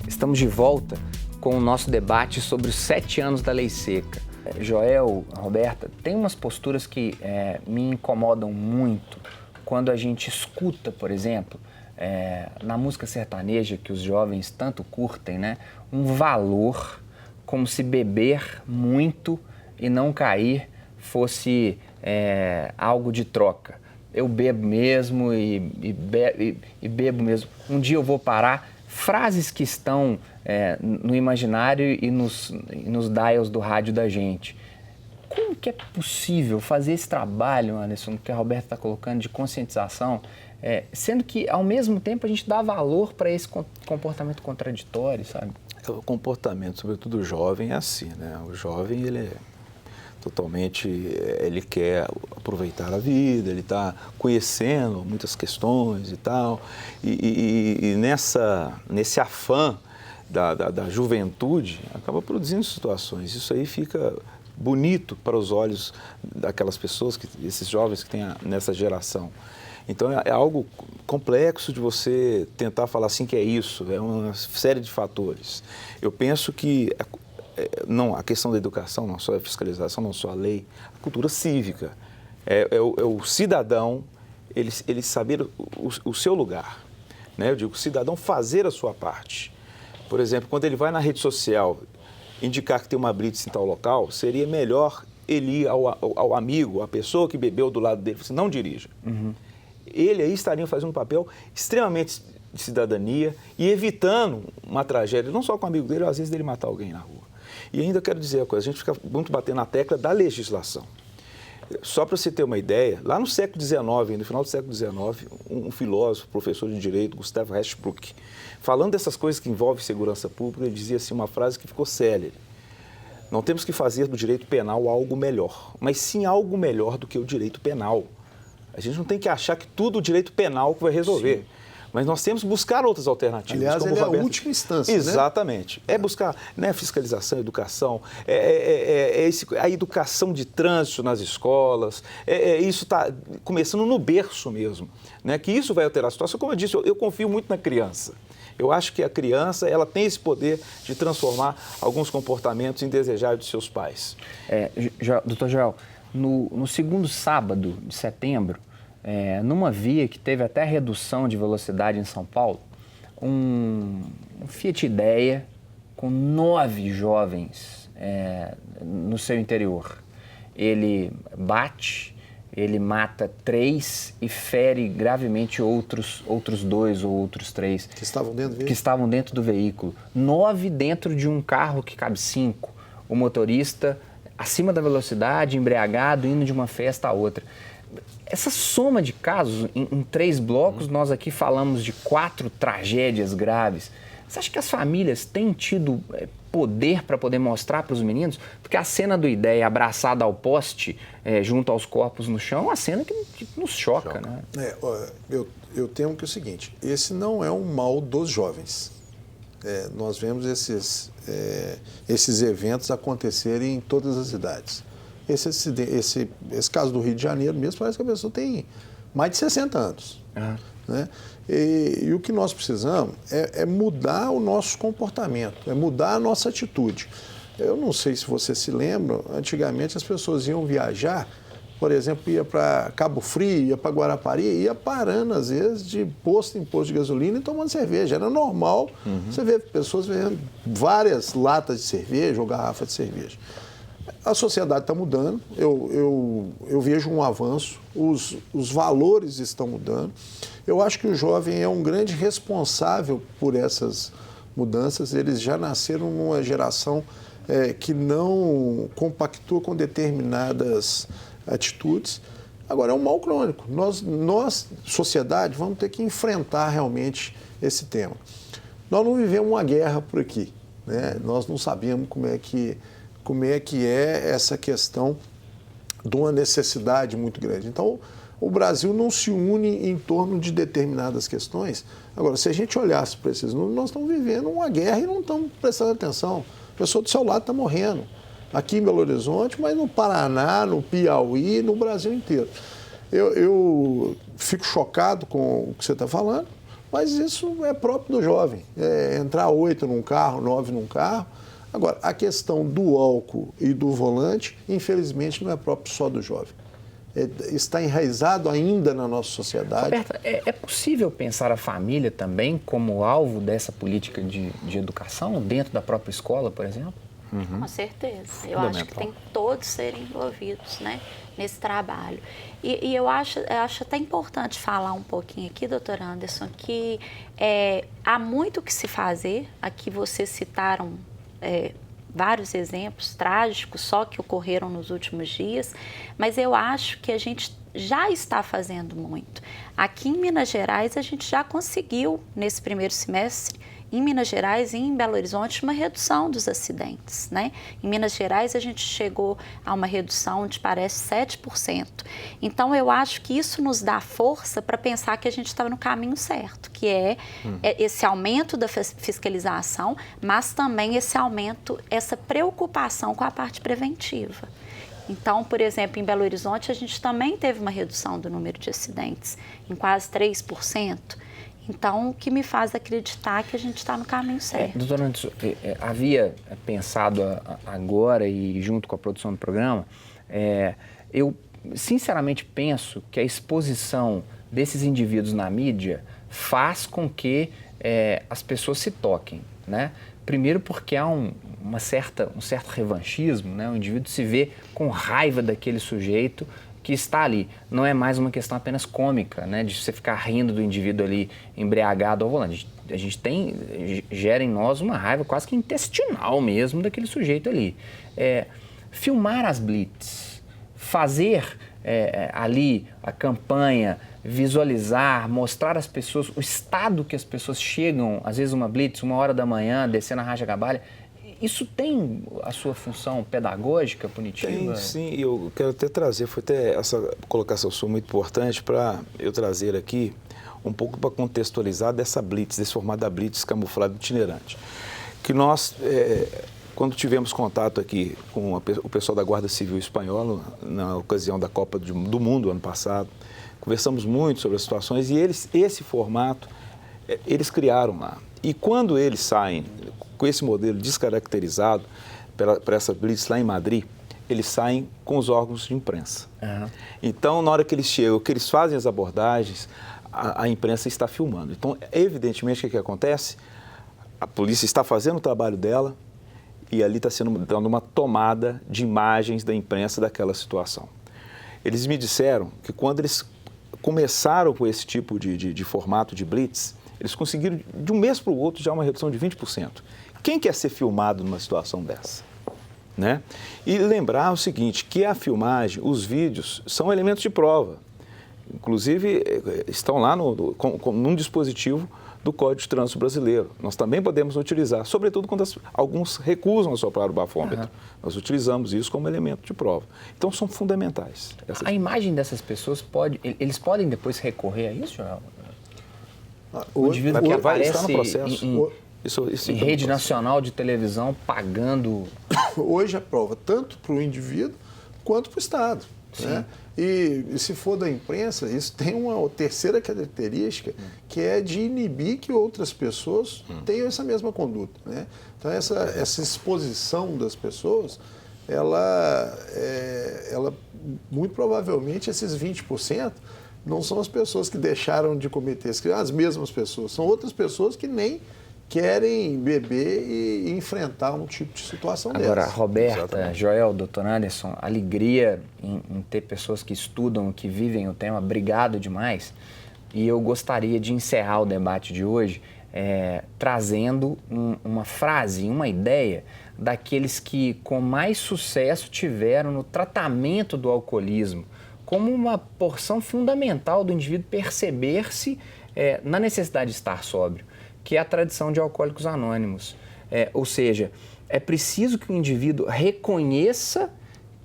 Estamos de volta com o nosso debate sobre os 7 anos da Lei Seca. Joel, Roberta, tem umas posturas que me incomodam muito quando a gente escuta, por exemplo, na música sertaneja que os jovens tanto curtem, né, um valor como se beber muito e não cair fosse algo de troca. Eu bebo mesmo e bebo mesmo. Um dia eu vou parar. Frases que estão no imaginário e nos dials do rádio da gente. Como que é possível fazer esse trabalho, Anderson, que a Roberta está colocando, de conscientização, sendo que, ao mesmo tempo, a gente dá valor para esse comportamento contraditório, sabe? O comportamento, sobretudo o jovem, é assim, né? O jovem, ele quer aproveitar a vida, ele está conhecendo muitas questões e tal, e nesse afã da juventude, acaba produzindo situações. Isso aí fica bonito para os olhos daquelas pessoas, esses jovens que têm nessa geração. Então, é algo complexo de você tentar falar assim que é isso, é uma série de fatores. Eu penso que não, a questão da educação, não só a fiscalização, não só a lei, a cultura cívica, é o cidadão, ele saber o seu lugar, né? Eu digo, o cidadão fazer a sua parte. Por exemplo, quando ele vai na rede social indicar que tem uma blitz em tal local, seria melhor ele ir ao amigo, à pessoa que bebeu do lado dele, assim, não dirija. Uhum. Ele aí estaria fazendo um papel extremamente de cidadania e evitando uma tragédia, não só com o amigo dele, às vezes dele matar alguém na rua. E ainda quero dizer uma coisa, a gente fica muito batendo na tecla da legislação. Só para você ter uma ideia, lá no século XIX, no final do século XIX, um filósofo, professor de direito, Gustavo Restbruck, falando dessas coisas que envolvem segurança pública, ele dizia assim uma frase que ficou célere: não temos que fazer do direito penal algo melhor, mas sim algo melhor do que o direito penal. A gente não tem que achar que tudo o direito penal que vai resolver. Sim. Mas nós temos que buscar outras alternativas. Aliás, ele é a última instância, exatamente. Né? É buscar, né, fiscalização, educação, a educação de trânsito nas escolas, isso está começando no berço mesmo, né? Que isso vai alterar a situação. Como eu disse, eu confio muito na criança. Eu acho que a criança, ela tem esse poder de transformar alguns comportamentos indesejáveis dos seus pais. Doutor Joel, no segundo sábado de setembro, numa via que teve até redução de velocidade em São Paulo, um Fiat Idea com 9 jovens no seu interior. Ele bate, ele mata 3 e fere gravemente outros 2 ou outros 3 que estavam dentro do veículo. 9 dentro de um carro que cabe 5. O motorista acima da velocidade, embriagado, indo de uma festa a outra. Essa soma de casos, em 3 blocos, nós aqui falamos de 4 tragédias graves. Você acha que as famílias têm tido poder para poder mostrar para os meninos? Porque a cena do Idea abraçado ao poste, junto aos corpos no chão, é uma cena que nos choca, né? Eu temo que é o seguinte, esse não é um mal dos jovens. Nós vemos esses eventos acontecerem em todas as idades. Esse caso do Rio de Janeiro mesmo, parece que a pessoa tem mais de 60 anos. Uhum. Né? E o que nós precisamos é mudar o nosso comportamento, é mudar a nossa atitude. Eu não sei se você se lembra, antigamente as pessoas iam viajar, por exemplo, ia para Cabo Frio, ia para Guarapari, ia parando, às vezes, de posto em posto de gasolina e tomando cerveja. Era normal você ver pessoas vendendo várias latas de cerveja ou garrafas de cerveja. A sociedade está mudando, eu vejo um avanço, os valores estão mudando. Eu acho que o jovem é um grande responsável por essas mudanças. Eles já nasceram numa geração que não compactua com determinadas atitudes. Agora, é um mal crônico. Nós, sociedade, vamos ter que enfrentar realmente esse tema. Nós não vivemos uma guerra por aqui, né? Nós não sabemos como é que é essa questão de uma necessidade muito grande. Então, o Brasil não se une em torno de determinadas questões. Agora, se a gente olhasse para esses números, nós estamos vivendo uma guerra e não estamos prestando atenção. A pessoa do seu lado está morrendo. aqui em Belo Horizonte, mas no Paraná, no Piauí, no Brasil inteiro. Eu fico chocado com o que você está falando, mas isso é próprio do jovem. Entrar 8 num carro, 9 num carro. Agora, a questão do álcool e do volante, infelizmente, não é próprio só do jovem. Está enraizado ainda na nossa sociedade. Roberta, é possível pensar a família também como alvo dessa política de educação dentro da própria escola, por exemplo? Com certeza. Eu acho que tem que todos serem envolvidos, né, nesse trabalho. E eu acho até importante falar um pouquinho aqui, doutor Anderson, que há muito o que se fazer. Aqui vocês citaram vários exemplos trágicos só que ocorreram nos últimos dias, mas eu acho que a gente já está fazendo muito. Aqui em Minas Gerais, a gente já conseguiu, nesse primeiro semestre, em Minas Gerais e em Belo Horizonte, uma redução dos acidentes, né? Em Minas Gerais, a gente chegou a uma redução de, parece, 7%. Então, eu acho que isso nos dá força para pensar que a gente estava no caminho certo, que é esse aumento da fiscalização, mas também esse aumento, essa preocupação com a parte preventiva. Então, por exemplo, em Belo Horizonte, a gente também teve uma redução do número de acidentes, em quase 3%. Então, o que me faz acreditar que a gente está no caminho certo. Doutora Anderson, havia pensado agora e junto com a produção do programa, eu sinceramente penso que a exposição desses indivíduos na mídia faz com que as pessoas se toquem, né? Primeiro porque há um certo revanchismo, né? O indivíduo se vê com raiva daquele sujeito que está ali. Não é mais uma questão apenas cômica, né, de você ficar rindo do indivíduo ali embriagado ao volante. A gente gera em nós uma raiva quase que intestinal mesmo daquele sujeito ali. Filmar as blitz, fazer ali a campanha, visualizar, mostrar às pessoas o estado que as pessoas chegam, às vezes uma blitz, 1h da manhã, descendo a Raja Gabalha. Isso tem a sua função pedagógica, punitiva? Tem, sim. Eu quero até trazer, foi até essa colocação sua muito importante para eu trazer aqui um pouco para contextualizar dessa blitz, desse formato da blitz camuflado itinerante. Que nós, quando tivemos contato aqui com o pessoal da Guarda Civil Espanhola, na ocasião da Copa do Mundo, ano passado, conversamos muito sobre as situações e esse formato, eles criaram lá. E quando eles saem com esse modelo descaracterizado para essa blitz lá em Madrid, eles saem com os órgãos de imprensa. Uhum. Então, na hora que eles chegam, que eles fazem as abordagens, a imprensa está filmando. Então, evidentemente, o que acontece? A polícia está fazendo o trabalho dela e ali está dando uma tomada de imagens da imprensa daquela situação. Eles me disseram que quando eles começaram com esse tipo de formato de blitz, eles conseguiram, de um mês para o outro, já uma redução de 20%. Quem quer ser filmado numa situação dessa? Né? E lembrar o seguinte, que a filmagem, os vídeos, são elementos de prova. Inclusive, estão lá num dispositivo do Código de Trânsito Brasileiro. Nós também podemos utilizar, sobretudo quando alguns recusam assoprar o bafômetro. Uhum. Nós utilizamos isso como elemento de prova. Então, são fundamentais. A imagem dessas pessoas, eles podem depois recorrer a isso, Joel? O indivíduo que aparece estar no processo. Em rede nacional de televisão pagando... Hoje é prova tanto para o indivíduo quanto para o Estado. Né? E se for da imprensa, isso tem uma terceira característica, que é de inibir que outras pessoas tenham essa mesma conduta. Né? Então, essa exposição das pessoas, ela muito provavelmente, esses 20%, não são as pessoas que deixaram de cometer esse crime, as mesmas pessoas, são outras pessoas que nem querem beber e enfrentar um tipo de situação dessa. Agora, Roberta, Joel, doutor Anderson, alegria em ter pessoas que estudam, que vivem o tema, obrigado demais. E eu gostaria de encerrar o debate de hoje trazendo uma frase, uma ideia daqueles que com mais sucesso tiveram no tratamento do alcoolismo, como uma porção fundamental do indivíduo perceber-se na necessidade de estar sóbrio, que é a tradição de Alcoólicos Anônimos. Ou seja, é preciso que o indivíduo reconheça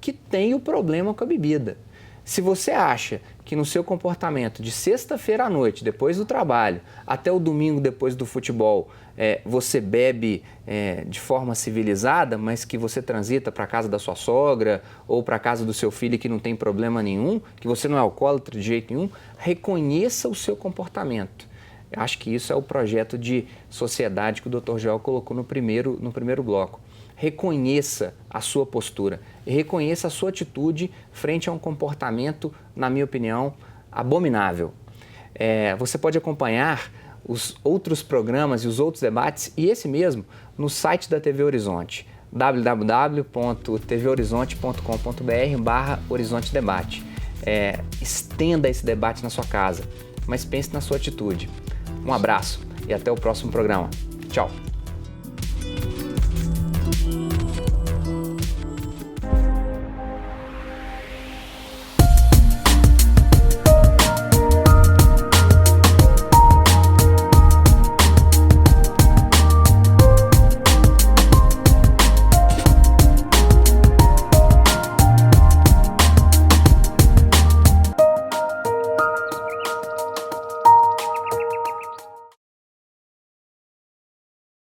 que tem o problema com a bebida. Se você acha que no seu comportamento de sexta-feira à noite, depois do trabalho, até o domingo depois do futebol, você bebe de forma civilizada, mas que você transita para a casa da sua sogra ou para a casa do seu filho que não tem problema nenhum, que você não é alcoólatra de jeito nenhum, reconheça o seu comportamento. Eu acho que isso é o projeto de sociedade que o Dr. Joel colocou no primeiro bloco. Reconheça a sua postura e reconheça a sua atitude frente a um comportamento, na minha opinião, abominável. Você pode acompanhar os outros programas e os outros debates, e esse mesmo, no site da TV Horizonte, www.tvhorizonte.com.br/Horizonte Debate. Estenda esse debate na sua casa, mas pense na sua atitude. Um abraço e até o próximo programa. Tchau!